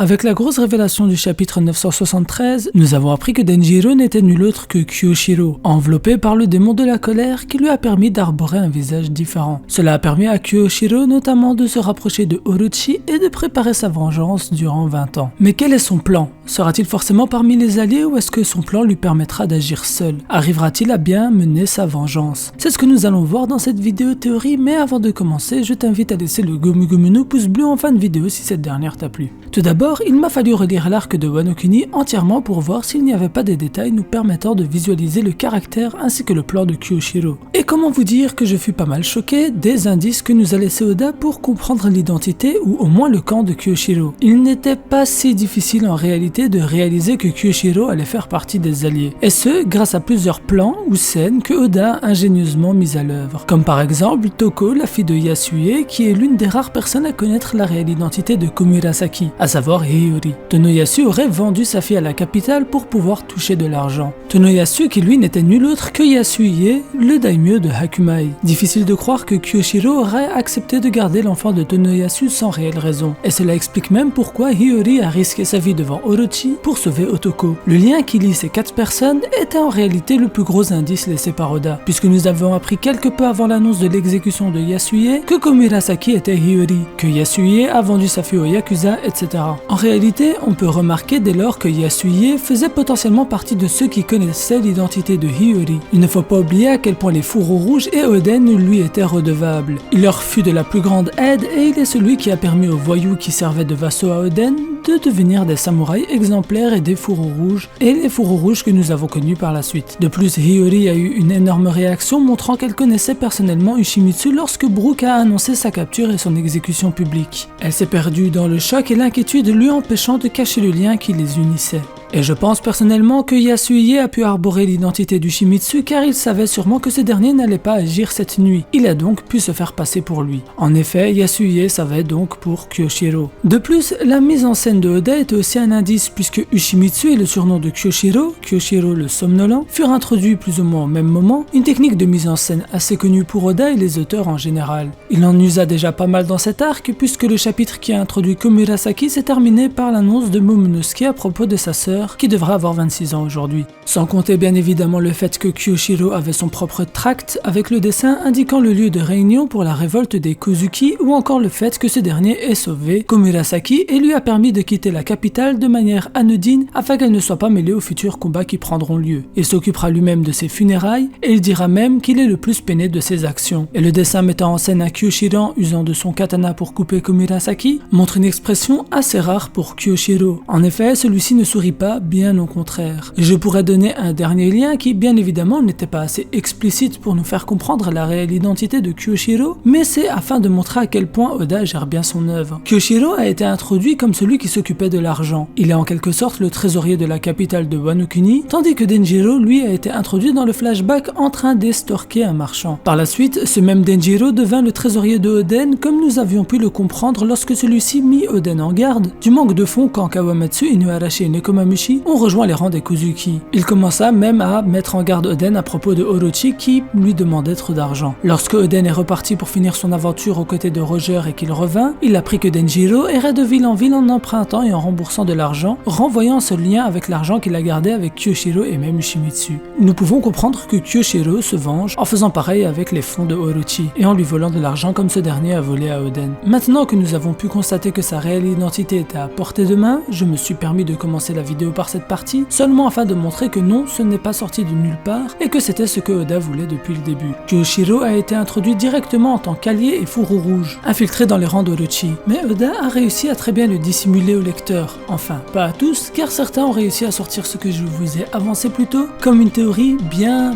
Avec la grosse révélation du chapitre 973, nous avons appris que Denjiro n'était nul autre que Kyoshiro, enveloppé par le démon de la colère qui lui a permis d'arborer un visage différent. Cela a permis à Kyoshiro notamment de se rapprocher de Orochi et de préparer sa vengeance durant 20 ans. Mais quel est son plan? Sera-t-il forcément parmi les alliés ou est-ce que son plan lui permettra d'agir seul? Arrivera-t-il à bien mener sa vengeance? C'est ce que nous allons voir dans cette vidéo théorie, mais avant de commencer, je t'invite à laisser le Gomu Gomu no pouce bleu en fin de vidéo si cette dernière t'a plu. Tout d'abord, il m'a fallu relire l'arc de Wano Kuni entièrement pour voir s'il n'y avait pas des détails nous permettant de visualiser le caractère ainsi que le plan de Kyoshiro. Et comment vous dire que je fus pas mal choqué des indices que nous a laissé Oda pour comprendre l'identité ou au moins le camp de Kyoshiro. Il n'était pas si difficile en réalité de réaliser que Kyoshiro allait faire partie des alliés, et ce grâce à plusieurs plans ou scènes que Oda a ingénieusement mis à l'œuvre. Comme par exemple Toko, la fille de Yasue, qui est l'une des rares personnes à connaître la réelle identité de Komurasaki, à savoir Hiyori. Tonoyasu aurait vendu sa fille à la capitale pour pouvoir toucher de l'argent. Tonoyasu qui lui n'était nul autre que Yasuie, le daimyo de Hakumai. Difficile de croire que Kyoshiro aurait accepté de garder l'enfant de Tonoyasu sans réelle raison. Et cela explique même pourquoi Hiyori a risqué sa vie devant Orochi pour sauver Otoko. Le lien qui lie ces 4 personnes était en réalité le plus gros indice laissé par Oda, puisque nous avons appris quelque peu avant l'annonce de l'exécution de Yasue que Komurasaki était Hiyori, que Yasue a vendu sa fille au Yakuza, etc. En réalité, on peut remarquer dès lors que Yasue faisait potentiellement partie de ceux qui connaissaient l'identité de Hiyori. Il ne faut pas oublier à quel point les fourreaux rouges et Oden lui étaient redevables. Il leur fut de la plus grande aide et il est celui qui a permis aux voyous qui servaient de vassaux à Oden de devenir des samouraïs exemplaires et des fourreaux rouges, et les fourreaux rouges que nous avons connus par la suite. De plus, Hiyori a eu une énorme réaction montrant qu'elle connaissait personnellement Ushimitsu lorsque Brook a annoncé sa capture et son exécution publique. Elle s'est perdue dans le choc et l'inquiétude lui empêchant de cacher le lien qui les unissait. Et je pense personnellement que Yasue a pu arborer l'identité d'Ushimitsu car il savait sûrement que ce dernier n'allait pas agir cette nuit. Il a donc pu se faire passer pour lui. En effet, Yasue savait donc pour Kyoshiro. De plus, la mise en scène de Oda était aussi un indice puisque Ushimitsu et le surnom de Kyoshiro, Kyoshiro le somnolent, furent introduits plus ou moins au même moment, une technique de mise en scène assez connue pour Oda et les auteurs en général. Il en usa déjà pas mal dans cet arc puisque le chapitre qui a introduit Komurasaki s'est terminé par l'annonce de Momonosuke à propos de sa sœur qui devrait avoir 26 ans aujourd'hui. Sans compter bien évidemment le fait que Kyoshiro avait son propre tract avec le dessin indiquant le lieu de réunion pour la révolte des Kozuki ou encore le fait que ce dernier ait sauvé Komurasaki et lui a permis de quitter la capitale de manière anodine afin qu'elle ne soit pas mêlée aux futurs combats qui prendront lieu. Il s'occupera lui-même de ses funérailles et il dira même qu'il est le plus peiné de ses actions. Et le dessin mettant en scène un Kyoshiro usant de son katana pour couper Komurasaki montre une expression assez rare pour Kyoshiro. En effet, celui-ci ne sourit pas, bien au contraire. Je pourrais donner un dernier lien qui, bien évidemment, n'était pas assez explicite pour nous faire comprendre la réelle identité de Kyoshiro, mais c'est afin de montrer à quel point Oda gère bien son œuvre. Kyoshiro a été introduit comme celui qui s'occupait de l'argent. Il est en quelque sorte le trésorier de la capitale de Wano Kuni, tandis que Denjiro, lui, a été introduit dans le flashback en train d'estorquer un marchand. Par la suite, ce même Denjiro devint le trésorier de Oden, comme nous avions pu le comprendre lorsque celui-ci mit Oden en garde du manque de fonds quand Kawamatsu, Inuarashi et Nekomamushi ont rejoint les rangs des Kozuki. Il commença même à mettre en garde Oden à propos de Orochi qui lui demandait trop d'argent. Lorsque Oden est reparti pour finir son aventure aux côtés de Roger et qu'il revint, il apprit que Denjiro errait de ville en empruntant et en remboursant de l'argent, renvoyant ce lien avec l'argent qu'il a gardé avec Kyoshiro et même Ushimitsu. Nous pouvons comprendre que Kyoshiro se venge en faisant pareil avec les fonds de Orochi et en lui volant de l'argent comme ce dernier a volé à Oden. Maintenant que nous avons pu constater que sa réelle identité était à portée de main, je me suis permis de commencer la vidéo par cette partie, seulement afin de montrer que non, ce n'est pas sorti de nulle part et que c'était ce que Oda voulait depuis le début. Kyoshiro a été introduit directement en tant qu'allié et fourreau rouge, infiltré dans les rangs d'Orochi, mais Oda a réussi à très bien le dissimuler aux lecteurs. Enfin, pas à tous, car certains ont réussi à sortir ce que je vous ai avancé plus tôt, comme une théorie bien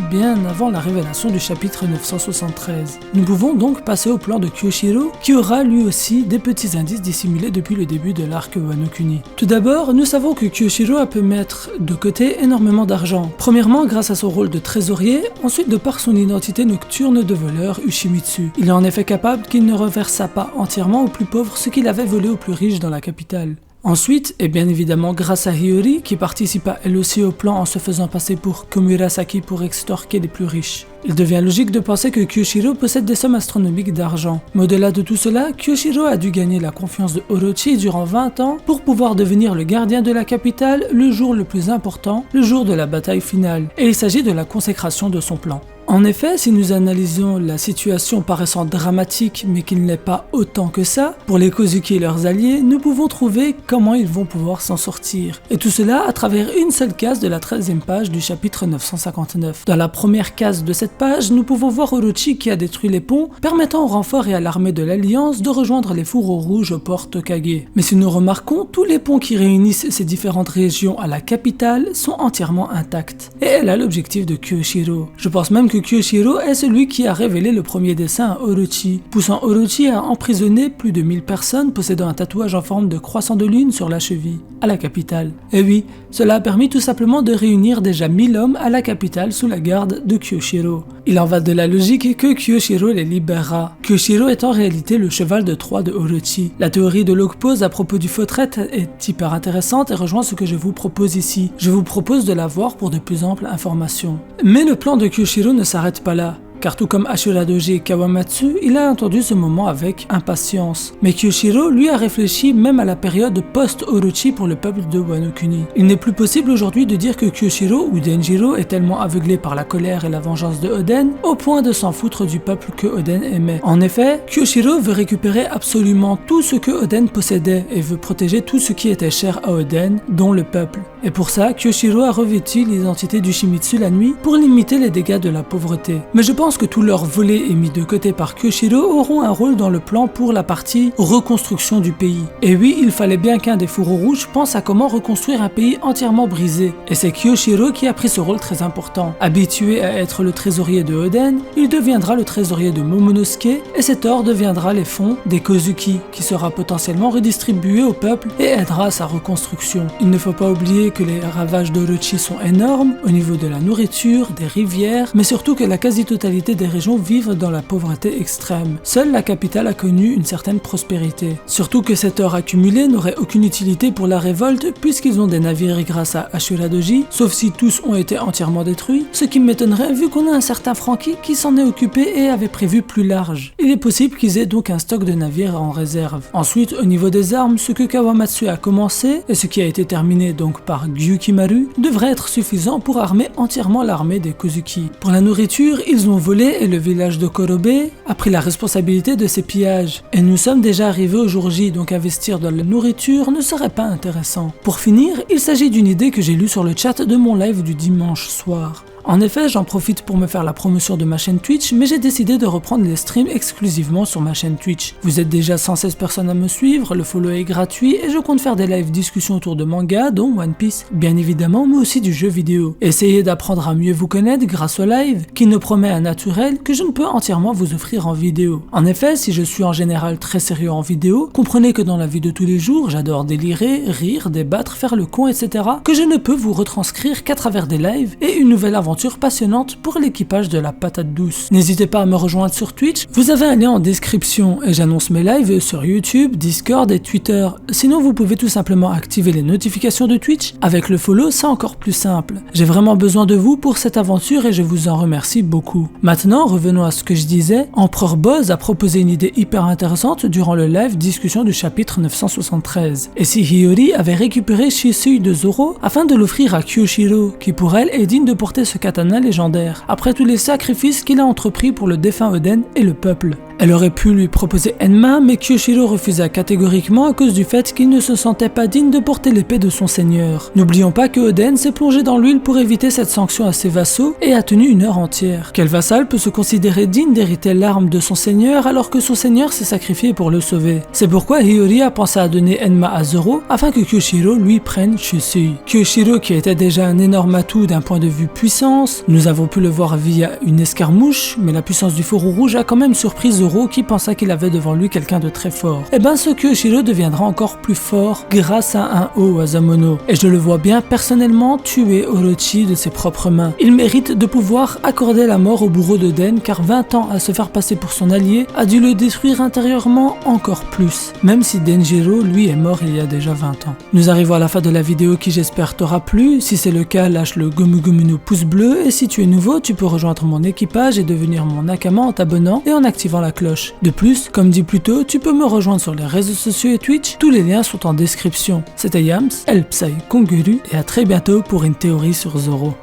avant la révélation du chapitre 973. Nous pouvons donc passer au plan de Kyoshiro, qui aura lui aussi des petits indices dissimulés depuis le début de l'arc Wano Kuni. Tout d'abord, nous savons que Kyoshiro peut mettre de côté énormément d'argent. Premièrement grâce à son rôle de trésorier, ensuite de par son identité nocturne de voleur Ushimitsu. Il est en effet capable qu'il ne reversa pas entièrement aux plus pauvres ce qu'il avait volé aux plus riches dans la capitale. Ensuite, et bien évidemment grâce à Hiyori, qui participa elle aussi au plan en se faisant passer pour Komurasaki pour extorquer les plus riches. Il devient logique de penser que Kyoshiro possède des sommes astronomiques d'argent. Mais au-delà de tout cela, Kyoshiro a dû gagner la confiance de Orochi durant 20 ans pour pouvoir devenir le gardien de la capitale le jour le plus important, le jour de la bataille finale. Et il s'agit de la consécration de son plan. En effet, si nous analysons la situation paraissant dramatique mais qu'il n'est pas autant que ça, pour les Kozuki et leurs alliés, nous pouvons trouver comment ils vont pouvoir s'en sortir. Et tout cela à travers une seule case de la 13e page du chapitre 959. Dans la première case de cette page, nous pouvons voir Orochi qui a détruit les ponts, permettant au renfort et à l'armée de l'Alliance de rejoindre les fourreaux rouges au port Tokage. Mais si nous remarquons, tous les ponts qui réunissent ces différentes régions à la capitale sont entièrement intacts. Et elle a l'objectif de Kyoshiro. Je pense même que Kyoshiro est celui qui a révélé le premier dessin à Orochi, poussant Orochi à emprisonner plus de 1000 personnes possédant un tatouage en forme de croissant de lune sur la cheville, à la capitale. Et oui, cela a permis tout simplement de réunir déjà 1000 hommes à la capitale sous la garde de Kyoshiro. Il en va de la logique que Kyoshiro les libérera. Kyoshiro est en réalité le cheval de Troie de Orochi. La théorie de l'Okpose à propos du faux-traite est hyper intéressante et rejoint ce que je vous propose ici. Je vous propose de la voir pour de plus amples informations. Mais le plan de Kyoshiro ne s'arrête pas là. Car tout comme Ashura Doji et Kawamatsu, il a attendu ce moment avec impatience. Mais Kyoshiro, lui, a réfléchi même à la période post-Orochi pour le peuple de Wano Kuni. Il n'est plus possible aujourd'hui de dire que Kyoshiro ou Denjiro est tellement aveuglé par la colère et la vengeance de Oden, au point de s'en foutre du peuple que Oden aimait. En effet, Kyoshiro veut récupérer absolument tout ce que Oden possédait et veut protéger tout ce qui était cher à Oden, dont le peuple. Et pour ça, Kyoshiro a revêtu l'identité du Shimizu la nuit pour limiter les dégâts de la pauvreté. Mais je pense que tout leur volet est mis de côté par Kyoshiro auront un rôle dans le plan pour la partie reconstruction du pays. Et oui, il fallait bien qu'un des fourreaux rouges pense à comment reconstruire un pays entièrement brisé. Et c'est Kyoshiro qui a pris ce rôle très important. Habitué à être le trésorier de Oden, il deviendra le trésorier de Momonosuke et cet or deviendra les fonds des Kozuki, qui sera potentiellement redistribué au peuple et aidera à sa reconstruction. Il ne faut pas oublier que les ravages d'Orochi sont énormes au niveau de la nourriture, des rivières, mais surtout que la quasi-totalité des régions vivent dans la pauvreté extrême. Seule la capitale a connu une certaine prospérité. Surtout que cet or accumulé n'aurait aucune utilité pour la révolte puisqu'ils ont des navires grâce à Ashura Doji, sauf si tous ont été entièrement détruits, ce qui m'étonnerait vu qu'on a un certain Franky qui s'en est occupé et avait prévu plus large. Il est possible qu'ils aient donc un stock de navires en réserve. Ensuite, au niveau des armes, ce que Kawamatsu a commencé et ce qui a été terminé donc par Gyukimaru devrait être suffisant pour armer entièrement l'armée des Kozuki. Pour la nourriture, ils ont volé et le village de Korobe a pris la responsabilité de ces pillages. Et nous sommes déjà arrivés au jour J, donc investir dans la nourriture ne serait pas intéressant. Pour finir, il s'agit d'une idée que j'ai lue sur le chat de mon live du dimanche soir. En effet, j'en profite pour me faire la promotion de ma chaîne Twitch, mais j'ai décidé de reprendre les streams exclusivement sur ma chaîne Twitch. Vous êtes déjà 116 personnes à me suivre, le follow est gratuit et je compte faire des live discussions autour de manga, dont One Piece, bien évidemment, mais aussi du jeu vidéo. Essayez d'apprendre à mieux vous connaître grâce au live, qui ne promet un naturel que je ne peux entièrement vous offrir en vidéo. En effet, si je suis en général très sérieux en vidéo, comprenez que dans la vie de tous les jours, j'adore délirer, rire, débattre, faire le con, etc., que je ne peux vous retranscrire qu'à travers des lives et une nouvelle aventure passionnante pour l'équipage de la patate douce. N'hésitez pas à me rejoindre sur Twitch, vous avez un lien en description et j'annonce mes lives sur YouTube, Discord et Twitter. Sinon vous pouvez tout simplement activer les notifications de Twitch. Avec le follow, c'est encore plus simple. J'ai vraiment besoin de vous pour cette aventure et je vous en remercie beaucoup. Maintenant, revenons à ce que je disais. Empereur Boz a proposé une idée hyper intéressante durant le live discussion du chapitre 973. Et si Hiyori avait récupéré Shisui de Zoro afin de l'offrir à Kyoshiro, qui pour elle est digne de porter ce katana légendaire, après tous les sacrifices qu'il a entrepris pour le défunt Oden et le peuple. Elle aurait pu lui proposer Enma, mais Kyoshiro refusa catégoriquement à cause du fait qu'il ne se sentait pas digne de porter l'épée de son seigneur. N'oublions pas que Oden s'est plongé dans l'huile pour éviter cette sanction à ses vassaux et a tenu une heure entière. Quel vassal peut se considérer digne d'hériter l'arme de son seigneur alors que son seigneur s'est sacrifié pour le sauver? C'est pourquoi Hiyori a pensé à donner Enma à Zoro afin que Kyoshiro lui prenne Shisui. Kyoshiro, qui était déjà un énorme atout d'un point de vue puissance, puissance. Nous avons pu le voir via une escarmouche, mais la puissance du fourreau rouge a quand même surpris Zoro qui pensa qu'il avait devant lui quelqu'un de très fort. Et ben ce Kyoshiro deviendra encore plus fort grâce à un Owazamono. Et je le vois bien personnellement tuer Orochi de ses propres mains. Il mérite de pouvoir accorder la mort au bourreau de Den car 20 ans à se faire passer pour son allié a dû le détruire intérieurement encore plus. Même si Denjiro lui est mort il y a déjà 20 ans. Nous arrivons à la fin de la vidéo qui j'espère t'aura plu. Si c'est le cas, lâche le Gomu Gomu no pouce bleu et si tu es nouveau, tu peux rejoindre mon équipage et devenir mon Nakama en t'abonnant et en activant la cloche. De plus, comme dit plus tôt, tu peux me rejoindre sur les réseaux sociaux et Twitch, tous les liens sont en description. C'était Yams, El Psy Konguru et à très bientôt pour une théorie sur Zoro.